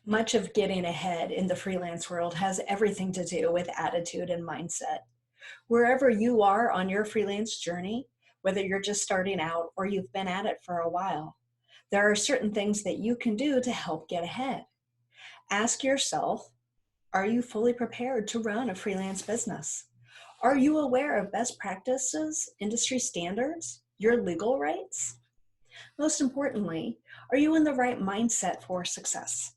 Much of getting ahead in the freelance world has everything to do with attitude and mindset. Wherever you are on your freelance journey, whether you're just starting out or you've been at it for a while, there are certain things that you can do to help get ahead. Ask yourself, are you fully prepared to run a freelance business? Are you aware of best practices, industry standards, your legal rights? Most importantly, are you in the right mindset for success?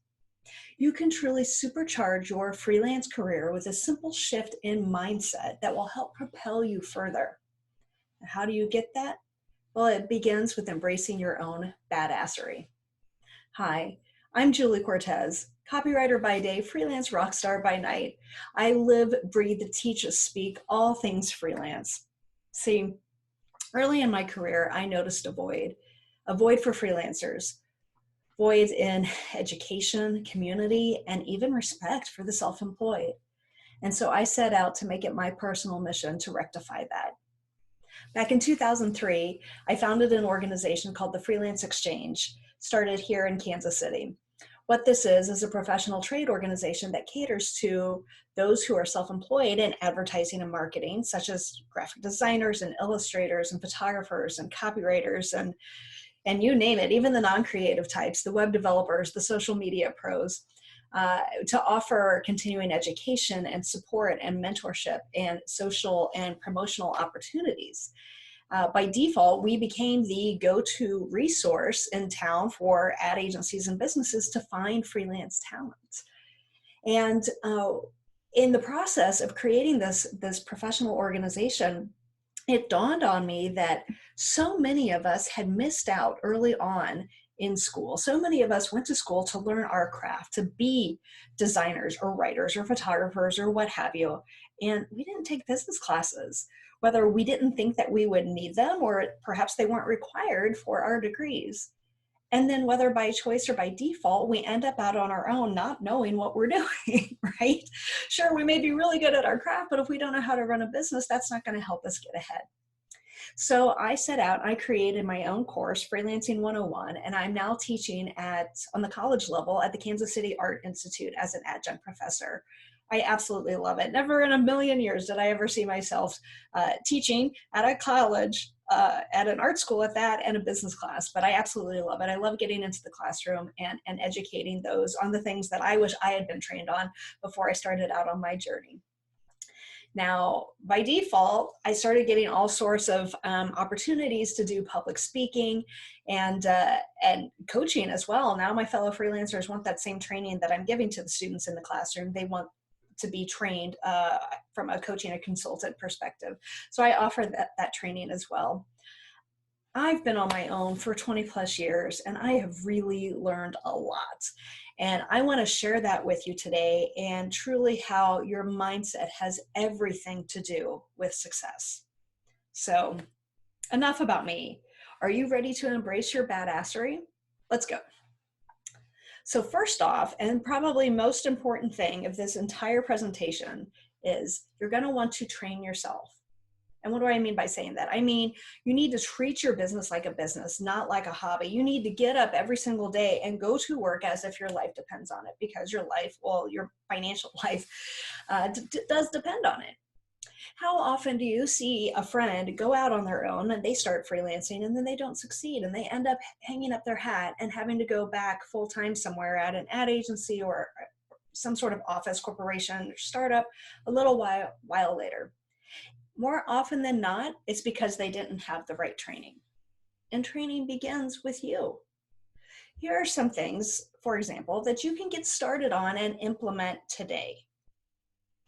You can truly supercharge your freelance career with a simple shift in mindset that will help propel you further. And how do you get that? Well, it begins with embracing your own badassery. Hi, I'm Julie Cortez, copywriter by day, freelance rock star by night. I live, breathe, teach, speak all things freelance. See, early in my career, I noticed a void for freelancers, voids in education, community, and even respect for the self-employed. And so I set out to make it my personal mission to rectify that. Back in 2003, I founded an organization called the Freelance Exchange, started here in Kansas City. What this is a professional trade organization that caters to those who are self-employed in advertising and marketing, such as graphic designers and illustrators and photographers and copywriters and you name it, even the non-creative types, the web developers, the social media pros, to offer continuing education and support and mentorship and social and promotional opportunities. By default, we became the go-to resource in town for ad agencies and businesses to find freelance talent. And in the process of creating this professional organization, it dawned on me that so many of us had missed out early on in school. So many of us went to school to learn our craft, to be designers or writers or photographers or what have you. And we didn't take business classes, whether we didn't think that we would need them or perhaps they weren't required for our degrees. And then whether by choice or by default, we end up out on our own, not knowing what we're doing, right? Sure, we may be really good at our craft, but if we don't know how to run a business, that's not going to help us get ahead. So I set out, I created my own course, Freelancing 101, and I'm now teaching on the college level at the Kansas City Art Institute as an adjunct professor. I absolutely love it. Never in a million years did I ever see myself teaching at a college, at an art school at that, and a business class, but I absolutely love it. I love getting into the classroom and educating those on the things that I wish I had been trained on before I started out on my journey. Now, by default, I started getting all sorts of opportunities to do public speaking and coaching as well. Now my fellow freelancers want that same training that I'm giving to the students in the classroom. They want to be trained from a coaching and consultant perspective. So I offer that training as well. I've been on my own for 20 plus years and I have really learned a lot. And I want to share that with you today and truly how your mindset has everything to do with success. So enough about me. Are you ready to embrace your badassery? Let's go. So first off, and probably most important thing of this entire presentation is you're going to want to train yourself. And what do I mean by saying that? I mean, you need to treat your business like a business, not like a hobby. You need to get up every single day and go to work as if your life depends on it, because your life, well, your financial life does depend on it. How often do you see a friend go out on their own and they start freelancing and then they don't succeed and they end up hanging up their hat and having to go back full-time somewhere at an ad agency or some sort of office, corporation, startup a little while later? More often than not, it's because they didn't have the right training. And training begins with you. Here are some things, for example, that you can get started on and implement today.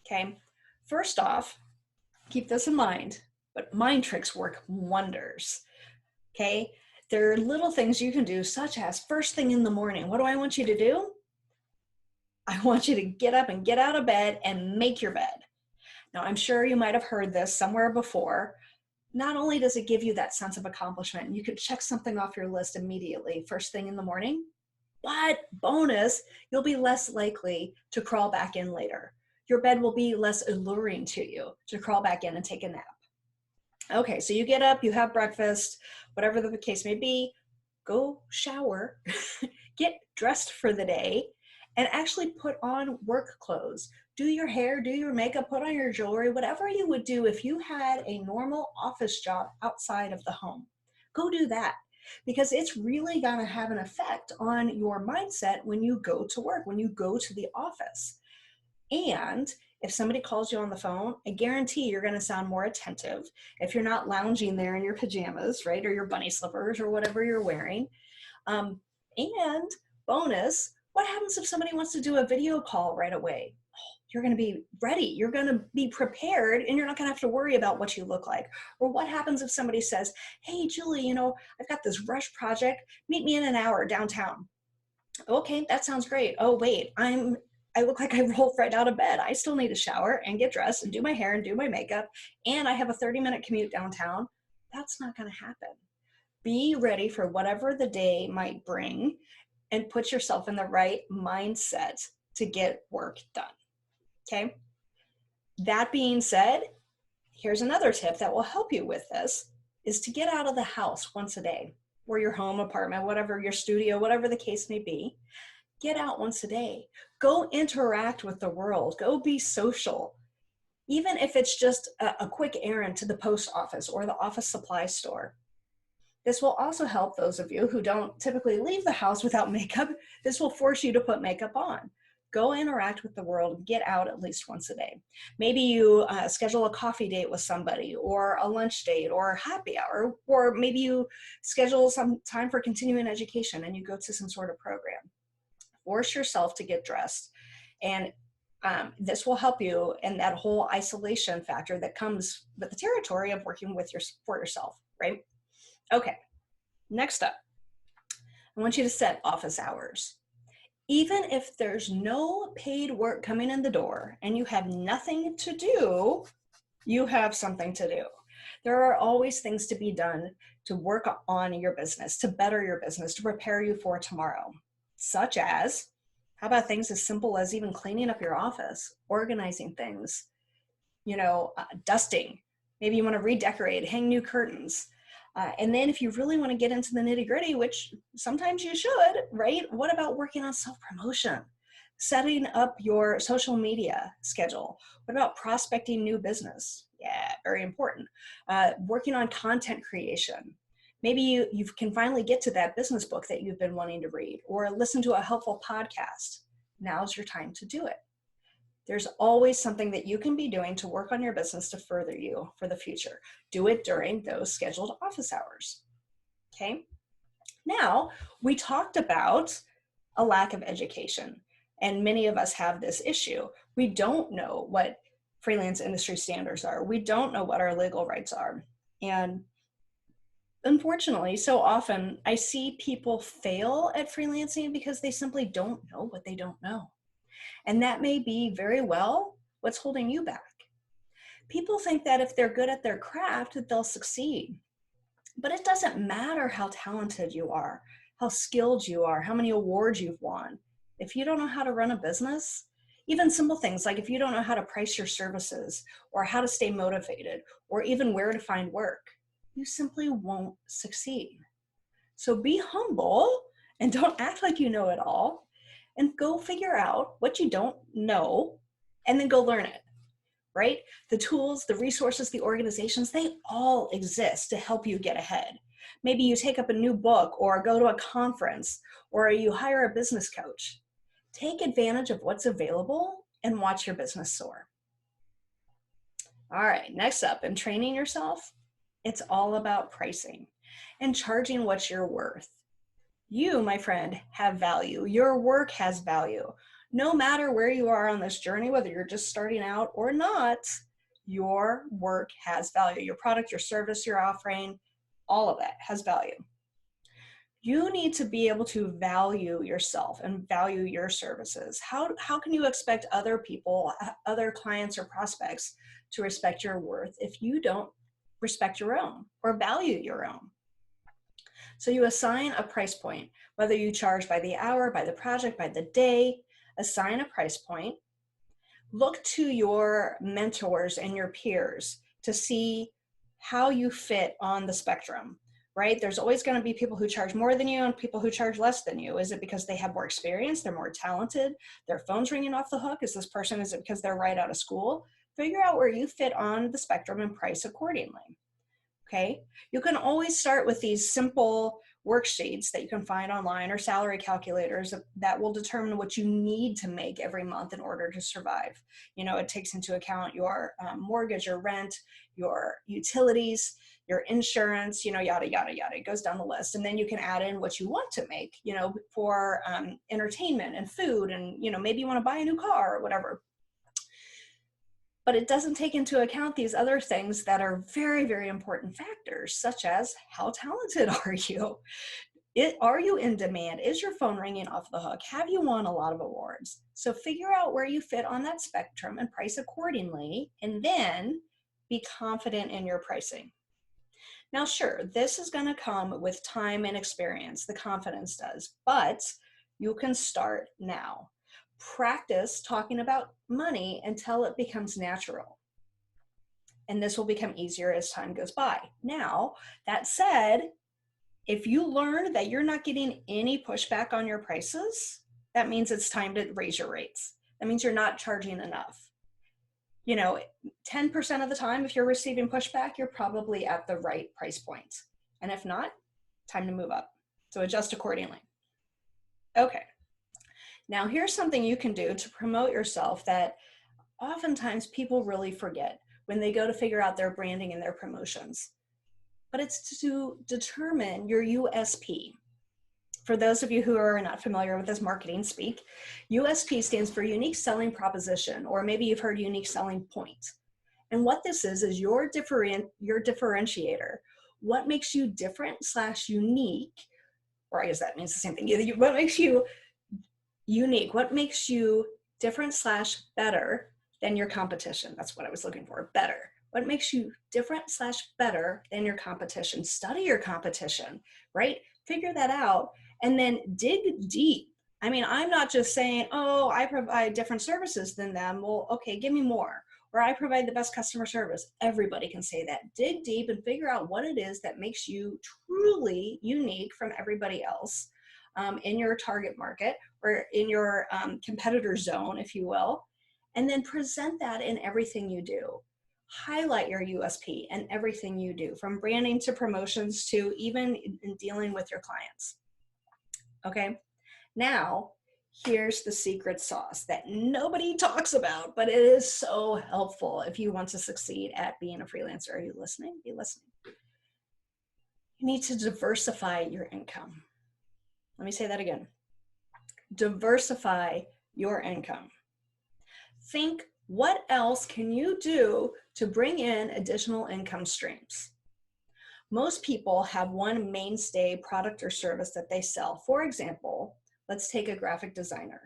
Okay, first off, keep this in mind, but mind tricks work wonders. Okay, there are little things you can do, such as first thing in the morning. What do I want you to do? I want you to get up and get out of bed and make your bed. Now, I'm sure you might have heard this somewhere before. Not only does it give you that sense of accomplishment, you can check something off your list immediately, first thing in the morning, but bonus, you'll be less likely to crawl back in later. Your bed will be less alluring to you to crawl back in and take a nap. Okay, so you get up, you have breakfast, whatever the case may be, go shower, get dressed for the day, and actually put on work clothes. Do your hair, do your makeup, put on your jewelry, whatever you would do if you had a normal office job outside of the home. Go do that, because it's really going to have an effect on your mindset when you go to work, when you go to the office. And if somebody calls you on the phone, I guarantee you're going to sound more attentive if you're not lounging there in your pajamas, right? Or your bunny slippers or whatever you're wearing. And bonus, what happens if somebody wants to do a video call right away? You're going to be ready. You're going to be prepared, and you're not going to have to worry about what you look like. Or what happens if somebody says, hey, Julie, I've got this rush project. Meet me in an hour downtown. Okay, that sounds great. Oh, wait, I look like I rolled right out of bed. I still need a shower and get dressed and do my hair and do my makeup, and I have a 30-minute commute downtown. That's not going to happen. Be ready for whatever the day might bring and put yourself in the right mindset to get work done. Okay? That being said, here's another tip that will help you with this, is to get out of the house once a day, or your home, apartment, whatever, your studio, whatever the case may be. Get out once a day. Go interact with the world. Go be social. Even if it's just a quick errand to the post office or the office supply store. This will also help those of you who don't typically leave the house without makeup. This will force you to put makeup on. Go interact with the world, get out at least once a day. Maybe you schedule a coffee date with somebody, or a lunch date, or happy hour, or maybe you schedule some time for continuing education and you go to some sort of program. Force yourself to get dressed, and this will help you in that whole isolation factor that comes with the territory of working for yourself, right? Okay, next up, I want you to set office hours. Even if there's no paid work coming in the door and you have nothing to do, you have something to do. There are always things to be done to work on your business, to better your business, to prepare you for tomorrow. Such as, how about things as simple as even cleaning up your office, organizing things, dusting. Maybe you want to redecorate, hang new curtains. And then if you really want to get into the nitty gritty, which sometimes you should, right? What about working on self-promotion? Setting up your social media schedule. What about prospecting new business? Yeah, very important. Working on content creation. Maybe you can finally get to that business book that you've been wanting to read, or listen to a helpful podcast. Now's your time to do it. There's always something that you can be doing to work on your business to further you for the future. Do it during those scheduled office hours. Okay? Now, we talked about a lack of education, and many of us have this issue. We don't know what freelance industry standards are. We don't know what our legal rights are. And unfortunately, so often I see people fail at freelancing because they simply don't know what they don't know. And that may be very well what's holding you back. People think that if they're good at their craft, that they'll succeed. But it doesn't matter how talented you are, how skilled you are, how many awards you've won. If you don't know how to run a business, even simple things like if you don't know how to price your services, or how to stay motivated, or even where to find work, you simply won't succeed. So be humble and don't act like you know it all, and go figure out what you don't know and then go learn it, right? The tools, the resources, the organizations, they all exist to help you get ahead. Maybe you take up a new book, or go to a conference, or you hire a business coach. Take advantage of what's available and watch your business soar. All right, next up, in training yourself, it's all about pricing and charging what you're worth. You, my friend, have value. Your work has value. No matter where you are on this journey, whether you're just starting out or not, your work has value. Your product, your service you're offering, all of that has value. You need to be able to value yourself and value your services. How can you expect other people, other clients or prospects to respect your worth if you don't respect your own or value your own? So you assign a price point, whether you charge by the hour, by the project, by the day. Assign a price point. Look to your mentors and your peers to see how you fit on the spectrum, right? There's always going to be people who charge more than you and people who charge less than you. Is it because they have more experience? They're more talented? Their phone's ringing off the hook? Is it because they're right out of school? Figure out where you fit on the spectrum and price accordingly. Okay. You can always start with these simple worksheets that you can find online or salary calculators that will determine what you need to make every month in order to survive. You know, it takes into account your mortgage, your rent, your utilities, your insurance, you know, yada, yada, yada. It goes down the list. And then you can add in what you want to make, you know, for entertainment and food. And, you know, maybe you want to buy a new car or whatever. But it doesn't take into account these other things that are very, very important factors, such as how talented are you? Are you in demand? Is your phone ringing off the hook? Have you won a lot of awards? So figure out where you fit on that spectrum and price accordingly, and then be confident in your pricing. Now, sure, this is going to come with time and experience, the confidence does, but you can start now. Practice talking about money until it becomes natural. And this will become easier as time goes by. Now, that said, if you learn that you're not getting any pushback on your prices, that means it's time to raise your rates. That means you're not charging enough. You know, 10% of the time, if you're receiving pushback, you're probably at the right price point. And if not, time to move up. So adjust accordingly. Okay. Now, here's something you can do to promote yourself that oftentimes people really forget when they go to figure out their branding and their promotions. But it's to determine your USP. For those of you who are not familiar with this marketing speak, USP stands for unique selling proposition, or maybe you've heard unique selling point. And what this is your differentiator. What makes you different/unique, or I guess that means the same thing. What makes you unique? What makes you different/better than your competition? That's what I was looking for, better. What makes you different/better than your competition? Study your competition, right? Figure that out and then dig deep. I mean, I'm not just saying, oh, I provide different services than them. Well, okay, give me more. Or I provide the best customer service. Everybody can say that. Dig deep and figure out what it is that makes you truly unique from everybody else in your target market or in your competitor zone, if you will. And then present that in everything you do. Highlight your USP in everything you do, from branding to promotions to even in dealing with your clients. Okay, now here's the secret sauce that nobody talks about, but it is so helpful if you want to succeed at being a freelancer. Are you listening? Be listening. You need to diversify your income. Let me say that again. Diversify your income. Think, what else can you do to bring in additional income streams? Most people have one mainstay product or service that they sell. For example, let's take a graphic designer.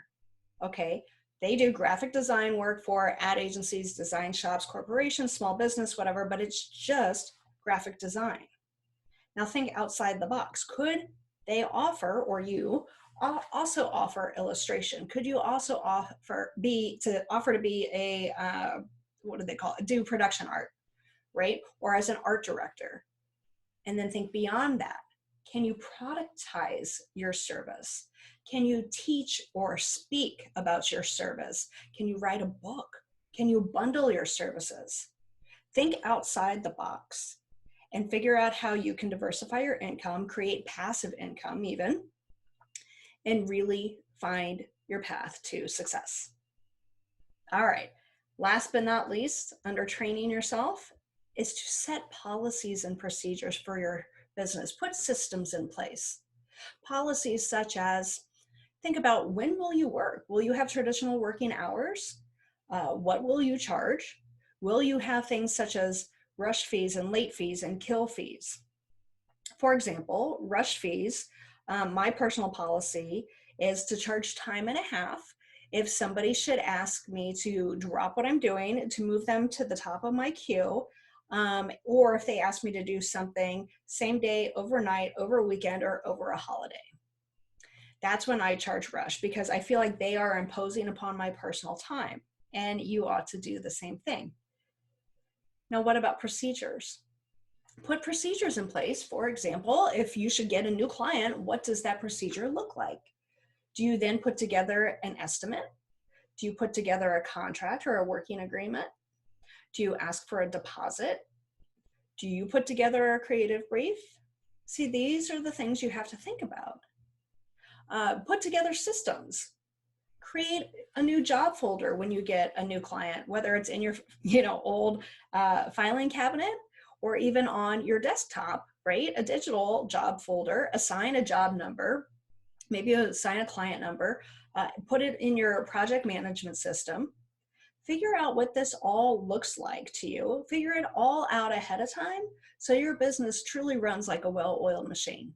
Okay, they do graphic design work for ad agencies, design shops, corporations, small business, whatever, but it's just graphic design. Now think outside the box. Could they offer, or you also offer illustration? Could you also offer to be a, what do they call it? Do production art, right? Or as an art director. And then think beyond that. Can you productize your service? Can you teach or speak about your service? Can you write a book? Can you bundle your services? Think outside the box and figure out how you can diversify your income, create passive income even, and really find your path to success. All right, last but not least, under training yourself, is to set policies and procedures for your business. Put systems in place. Policies such as, think about, when will you work? Will you have traditional working hours? What will you charge? Will you have things such as rush fees and late fees and kill fees? For example, rush fees, my personal policy is to charge time and a half if somebody should ask me to drop what I'm doing to move them to the top of my queue, or if they ask me to do something same day, overnight, over a weekend, or over a holiday. That's when I charge rush, because I feel like they are imposing upon my personal time, and you ought to do the same thing. Now, what about procedures? Put procedures in place. For example, if you should get a new client, what does that procedure look like? Do you then put together an estimate? Do you put together a contract or a working agreement? Do you ask for a deposit? Do you put together a creative brief? See, these are the things you have to think about. Put together systems. Create a new job folder when you get a new client, whether it's in your old filing cabinet or even on your desktop, right? A digital job folder, assign a job number, maybe assign a client number, put it in your project management system. Figure out what this all looks like to you. Figure it all out ahead of time so your business truly runs like a well-oiled machine.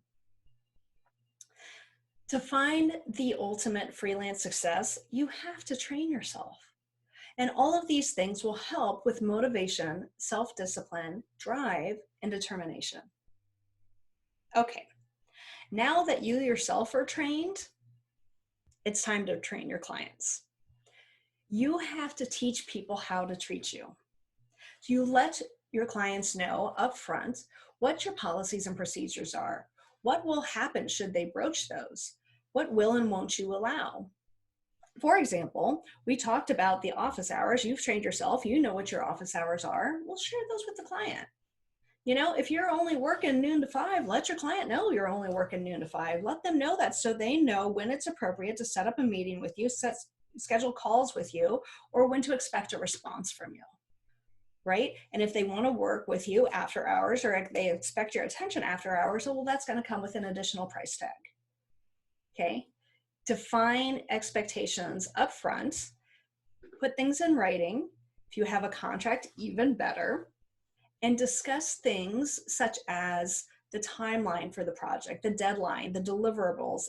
To find the ultimate freelance success, you have to train yourself. And all of these things will help with motivation, self-discipline, drive, and determination. Okay, now that you yourself are trained, it's time to train your clients. You have to teach people how to treat you. So you let your clients know upfront what your policies and procedures are. What will happen should they broach those? What will and won't you allow? For example, we talked about the office hours. You've trained yourself. You know what your office hours are. Well, share those with the client. If you're only working noon to 5, let your client know you're only working noon to 5. Let them know that so they know when it's appropriate to set up a meeting with you, schedule calls with you, or when to expect a response from you, right? And if they want to work with you after hours or if they expect your attention after hours, well, that's going to come with an additional price tag, okay? Define expectations up front, put things in writing. If you have a contract, even better, and discuss things such as the timeline for the project, the deadline, the deliverables,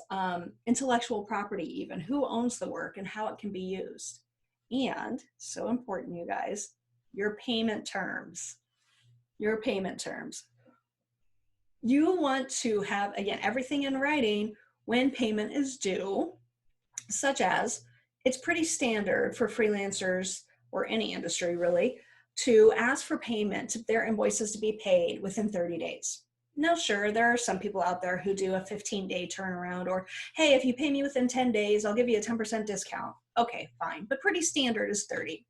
intellectual property even, who owns the work and how it can be used. And, so important, you guys, your payment terms. Your payment terms. You want to have, again, everything in writing when payment is due, such as it's pretty standard for freelancers or any industry really to ask for payment, their invoices to be paid within 30 days. Now, sure, there are some people out there who do a 15-day turnaround or, hey, if you pay me within 10 days, I'll give you a 10% discount. Okay, fine, but pretty standard is 30.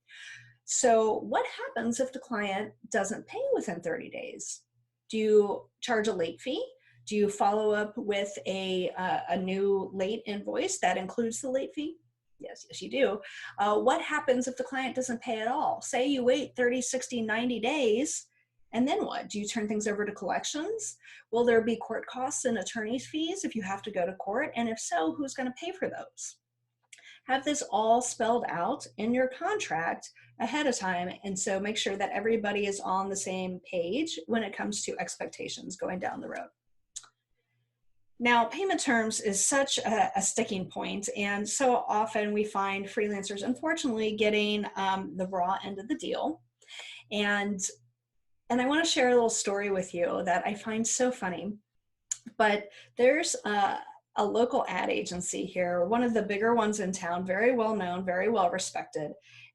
So what happens if the client doesn't pay within 30 days? Do you charge a late fee? Do you follow up with a new late invoice that includes the late fee? Yes, you do. What happens if the client doesn't pay at all? Say you wait 30, 60, 90 days, and then what? Do you turn things over to collections? Will there be court costs and attorney's fees if you have to go to court? And if so, who's going to pay for those? Have this all spelled out in your contract ahead of time, and so make sure that everybody is on the same page when it comes to expectations going down the road. Now, payment terms is such a sticking point, and so often we find freelancers, unfortunately, getting the raw end of the deal. And I want to share a little story with you that I find so funny. But there's a local ad agency here, one of the bigger ones in town, very well known, very well respected.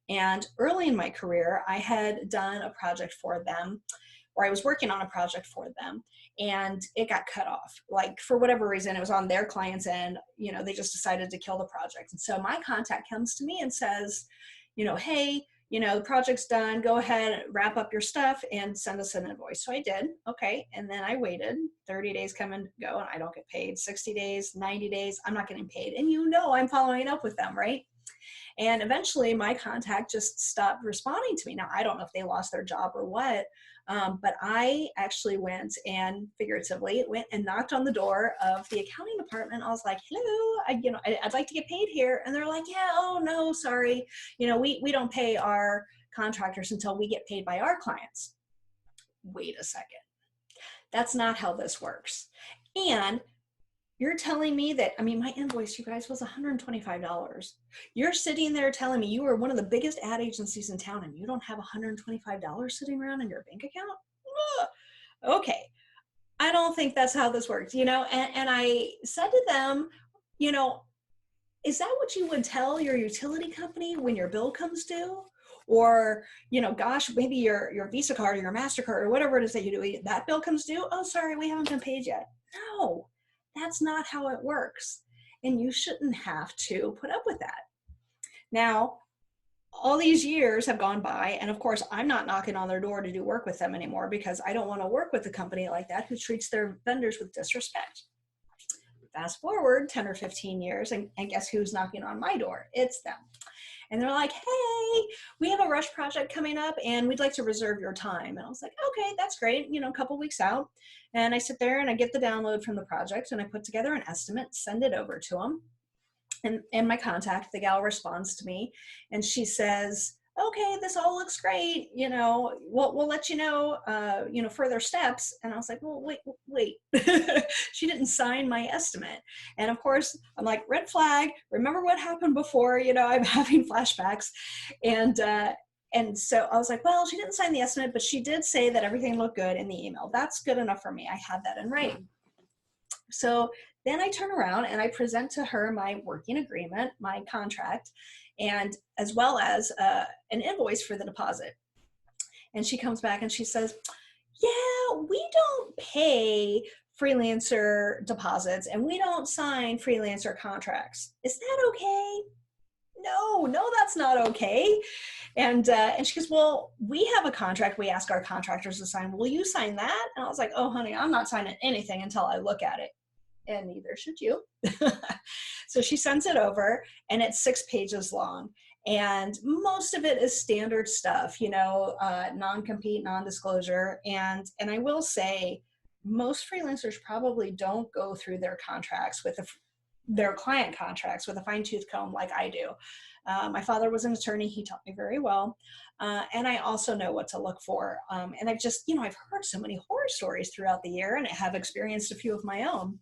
And early in my career, I had done a project for them, or I was working on a project for them, and it got cut off. Like, for whatever reason, it was on their client's end, they just decided to kill the project. And so my contact comes to me and says, hey, the project's done, go ahead, wrap up your stuff and send us an invoice. So I did, okay. And then I waited, 30 days come and go and I don't get paid, 60 days, 90 days, I'm not getting paid. And I'm following up with them, right? And eventually my contact just stopped responding to me. Now, I don't know if they lost their job or what, but I actually went and figuratively went and knocked on the door of the accounting department. I was like, hello, I'd like to get paid here. And they're like, yeah, oh no, sorry. We don't pay our contractors until we get paid by our clients. Wait a second. That's not how this works. And you're telling me that, my invoice, you guys, was $125. You're sitting there telling me you are one of the biggest ad agencies in town and you don't have $125 sitting around in your bank account? Ugh. Okay. I don't think that's how this works, and I said to them, is that what you would tell your utility company when your bill comes due? Or, gosh, maybe your Visa card or your MasterCard or whatever it is that you do, that bill comes due. Oh, sorry, we haven't been paid yet. No, that's not how it works. And you shouldn't have to put up with that. Now, all these years have gone by, and of course, I'm not knocking on their door to do work with them anymore, because I don't want to work with a company like that who treats their vendors with disrespect. Fast forward 10 or 15 years, and guess who's knocking on my door? It's them. And they're like, hey, we have a rush project coming up and we'd like to reserve your time. And I was like, okay, that's great. A couple weeks out. And I sit there and I get the download from the project and I put together an estimate, send it over to them. And my contact, the gal, responds to me and she says, okay, this all looks great. We'll let you know, further steps. And I was like, well, wait. She didn't sign my estimate. And of course, I'm like, red flag. Remember what happened before? I'm having flashbacks. And so I was like, well, she didn't sign the estimate, but she did say that everything looked good in the email. That's good enough for me. I had that in writing. So then I turn around and I present to her my working agreement, my contract, and as well as an invoice for the deposit. And she comes back and she says, yeah, we don't pay freelancer deposits and we don't sign freelancer contracts. Is that okay? No, that's not okay. And she goes, well, we have a contract we ask our contractors to sign. Will you sign that? And I was like, oh, honey, I'm not signing anything until I look at it. And neither should you. So she sends it over and it's 6 pages long. And most of it is standard stuff, non-compete, non-disclosure. And I will say most freelancers probably don't go through their contracts their client contracts with a fine-tooth comb like I do. My father was an attorney. He taught me very well. And I also know what to look for. And I've just, I've heard so many horror stories throughout the year and I have experienced a few of my own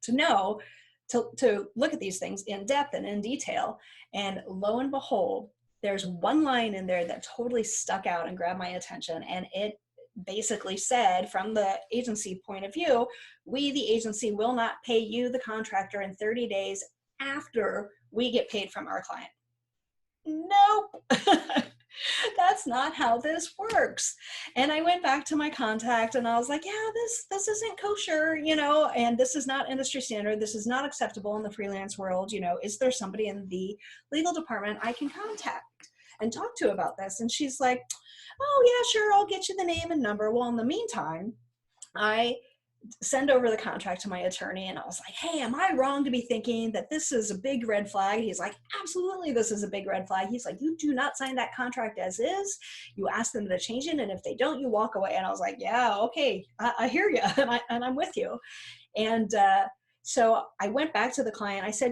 to know to look at these things in depth and in detail. And lo and behold, there's one line in there that totally stuck out and grabbed my attention. And it basically said, from the agency point of view, we, the agency, will not pay you, the contractor, in 30 days after we get paid from our client. Nope. That's not how this works. And I went back to my contact and I was like, yeah, this isn't kosher, and this is not industry standard. This is not acceptable in the freelance world. Is there somebody in the legal department I can contact and talk to about this? And she's like, oh yeah, sure. I'll get you the name and number. Well, in the meantime, I send over the contract to my attorney and I was like, hey, am I wrong to be thinking that this is a big red flag? He's like, absolutely, this is a big red flag. He's like, you do not sign that contract as is. You ask them to change it, and if they don't, you walk away. And I was like, yeah, okay, I hear you, and I'm with you. And so I went back to the client. I said,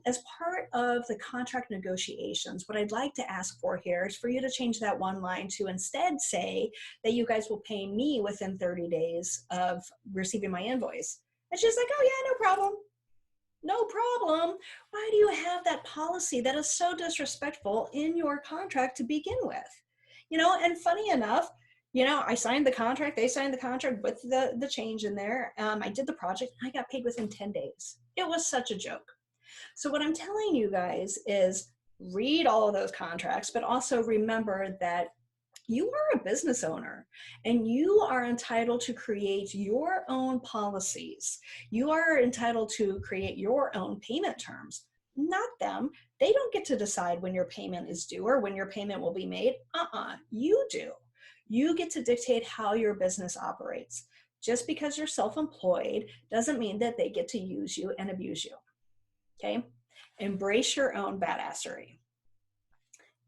as part of the contract negotiations, what I'd like to ask for here is for you to change that one line to instead say that you guys will pay me within 30 days of receiving my invoice. And she's like, oh yeah, no problem. No problem. Why do you have that policy that is so disrespectful in your contract to begin with? And funny enough, I signed the contract, they signed the contract with the change in there. I did the project, I got paid within 10 days. It was such a joke. So what I'm telling you guys is read all of those contracts, but also remember that you are a business owner and you are entitled to create your own policies. You are entitled to create your own payment terms, not them. They don't get to decide when your payment is due or when your payment will be made. You do. You get to dictate how your business operates. Just because you're self-employed doesn't mean that they get to use you and abuse you. Okay? Embrace your own badassery.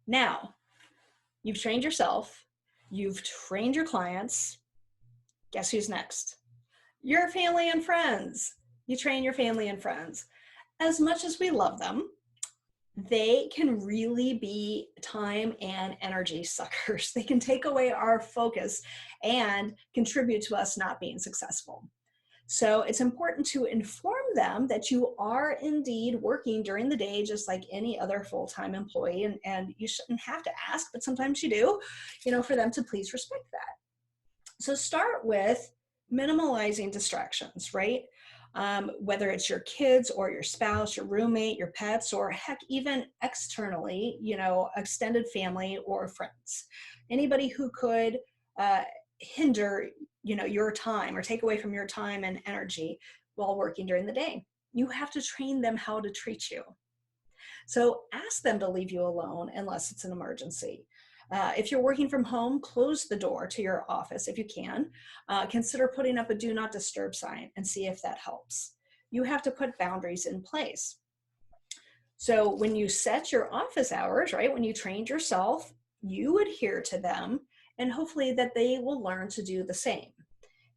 Now, you've trained yourself. You've trained your clients. Guess who's next? Your family and friends. You train your family and friends. As much as we love them, they can really be time and energy suckers. They can take away our focus and contribute to us not being successful. So it's important to inform them that you are indeed working during the day, just like any other full-time employee. And you shouldn't have to ask, but sometimes you do, for them to please respect that. So start with minimalizing distractions, right? whether it's your kids or your spouse, your roommate, your pets, or heck, even externally, extended family or friends. Anybody who could hinder, your time or take away from your time and energy while working during the day. You have to train them how to treat you. So ask them to leave you alone unless it's an emergency. If you're working from home, close the door to your office if you can. Consider putting up a do not disturb sign and see if that helps. You have to put boundaries in place. So when you set your office hours, right, when you trained yourself, you adhere to them, and hopefully that they will learn to do the same.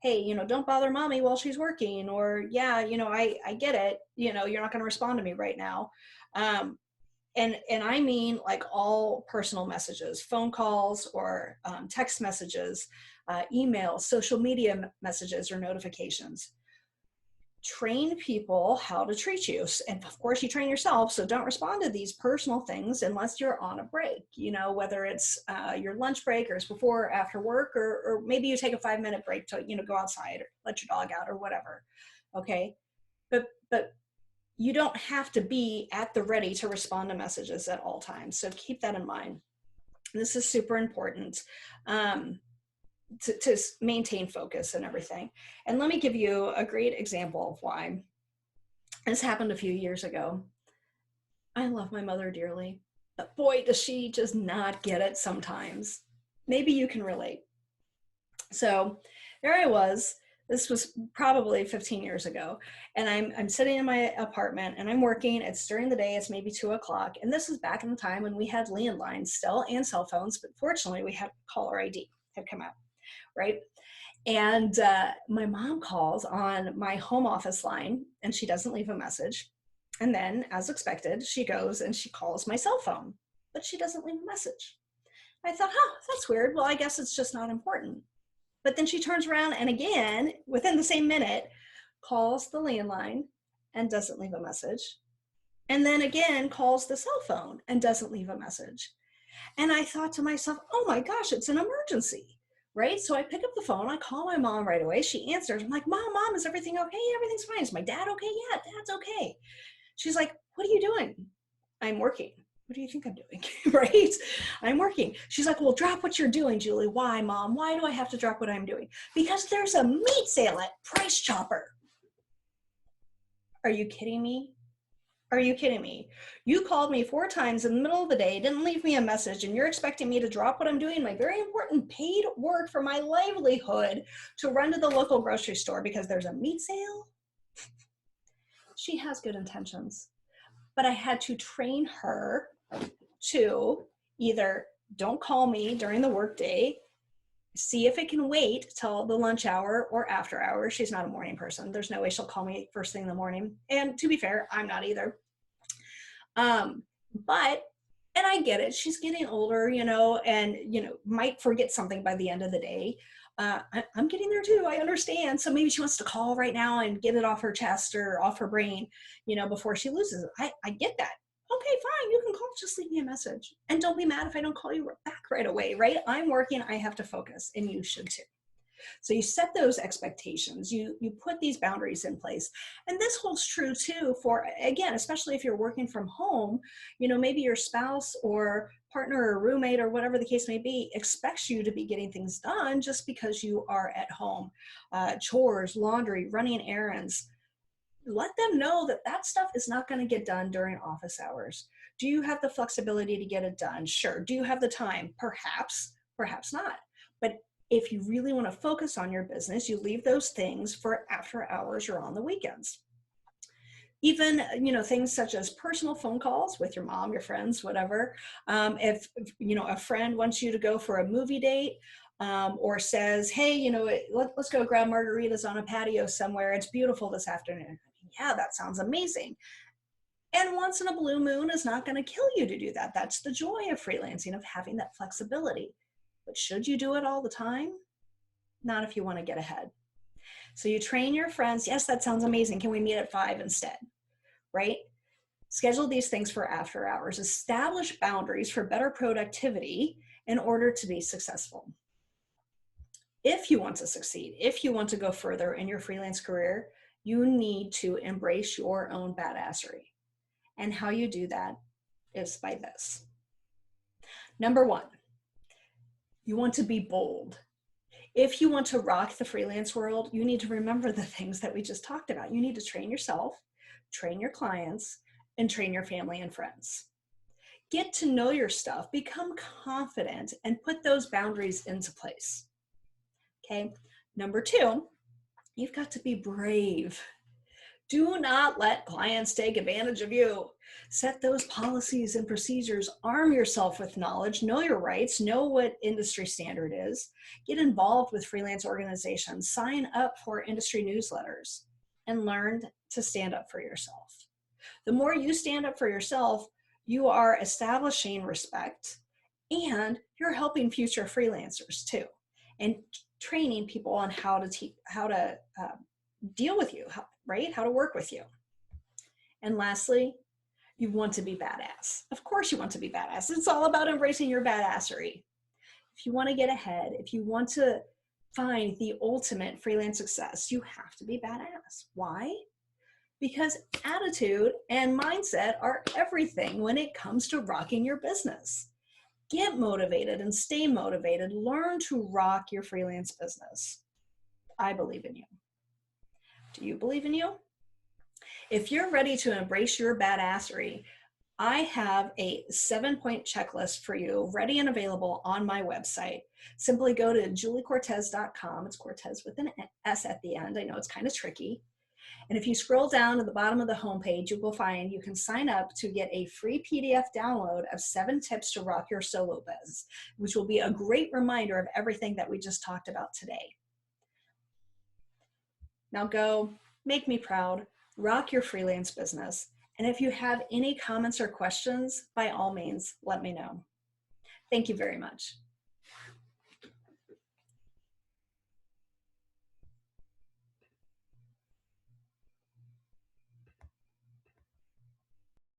Hey, don't bother mommy while she's working, or yeah, I get it, you're not going to respond to me right now. And I mean like all personal messages, phone calls or text messages, emails, social media messages or notifications. Train people how to treat you. And of course you train yourself, so don't respond to these personal things unless you're on a break, whether it's your lunch break or it's before or after work, or maybe you take a 5-minute break to, go outside or let your dog out or whatever. Okay. But you don't have to be at the ready to respond to messages at all times. So keep that in mind. This is super important. To maintain focus and everything. And let me give you a great example of why. This happened a few years ago. I love my mother dearly, but boy, does she just not get it sometimes. Maybe you can relate. So there I was. This was probably 15 years ago. And I'm sitting in my apartment and I'm working. It's during the day. It's maybe 2 o'clock. And this is back in the time when we had landlines still and cell phones, but fortunately we had caller ID had come out. Right. And my mom calls on my home office line and she doesn't leave a message. And then, as expected, she goes and she calls my cell phone, but she doesn't leave a message. I thought, that's weird. Well, I guess it's just not important. But then she turns around and again, within the same minute, calls the landline and doesn't leave a message. And then again, calls the cell phone and doesn't leave a message. And I thought to myself, oh my gosh, it's an emergency. Right? So I pick up the phone, I call my mom right away. She answers. I'm like, Mom, is everything okay? Everything's fine. Is my dad okay? Yeah, Dad's okay. She's like, what are you doing? I'm working. What do you think I'm doing? Right? I'm working. She's like, well, drop what you're doing, Julie. Why, Mom? Why do I have to drop what I'm doing? Because there's a meat sale at Price Chopper. Are you kidding me? Are you kidding me? You called me 4 times in the middle of the day, didn't leave me a message, and you're expecting me to drop what I'm doing, my very important paid work for my livelihood, to run to the local grocery store because there's a meat sale? She has good intentions, but I had to train her to either don't call me during the workday, see if it can wait till the lunch hour or after hours. She's not a morning person. There's no way she'll call me first thing in the morning. And to be fair, I'm not either. And I get it. She's getting older, and, might forget something by the end of the day. I'm getting there too. I understand. So maybe she wants to call right now and get it off her chest or off her brain, before she loses it. I get that. Okay, fine. You can call. Just leave me a message. And don't be mad if I don't call you back right away, right? I'm working. I have to focus, and you should too. So you set those expectations, you put these boundaries in place. And this holds true too for, again, especially if you're working from home, maybe your spouse or partner or roommate or whatever the case may be expects you to be getting things done just because you are at home. Chores, laundry, running errands. Let them know that that stuff is not going to get done during office hours. Do you have the flexibility to get it done? Sure. Do you have the time? Perhaps, perhaps not. But if you really want to focus on your business, you leave those things for after hours or on the weekends. Even, things such as personal phone calls with your mom, your friends, whatever. If a friend wants you to go for a movie date, or says, hey, let's go grab margaritas on a patio somewhere. It's beautiful this afternoon. Yeah, that sounds amazing. And once in a blue moon is not going to kill you to do that. That's the joy of freelancing, of having that flexibility. But should you do it all the time? Not if you want to get ahead. So you train your friends. Yes, that sounds amazing. Can we meet at 5 instead? Right? Schedule these things for after hours. Establish boundaries for better productivity in order to be successful. If you want to succeed, if you want to go further in your freelance career, You need to embrace your own badassery. And how you do that is by this. Number one, you want to be bold. If you want to rock the freelance world, you need to remember the things that we just talked about. You need to train yourself, train your clients, and train your family and friends. Get to know your stuff, become confident, and put those boundaries into place. Okay. Number two, you've got to be brave. Do not let clients take advantage of you. Set those policies and procedures. Arm yourself with knowledge. Know your rights. Know what industry standard is. Get involved with freelance organizations. Sign up for industry newsletters and learn to stand up for yourself. The more you stand up for yourself, you are establishing respect and you're helping future freelancers too, and training people on how to deal with you, right? How to work with you. And lastly, you want to be badass. Of course you want to be badass. It's all about embracing your badassery. If you want to get ahead, if you want to find the ultimate freelance success, you have to be badass. Why? Because attitude and mindset are everything when it comes to rocking your business. Get motivated and stay motivated. Learn to rock your freelance business. I believe in you. Do you believe in you? If you're ready to embrace your badassery, I have a 7-point checklist for you ready and available on my website. Simply go to juliecortez.com. It's Cortez with an S at the end. I know it's kind of tricky. And if you scroll down to the bottom of the homepage, you will find you can sign up to get a free PDF download of 7 tips to rock your solo biz, which will be a great reminder of everything that we just talked about today. Now go, make me proud, rock your freelance business. And if you have any comments or questions, by all means, let me know. Thank you very much.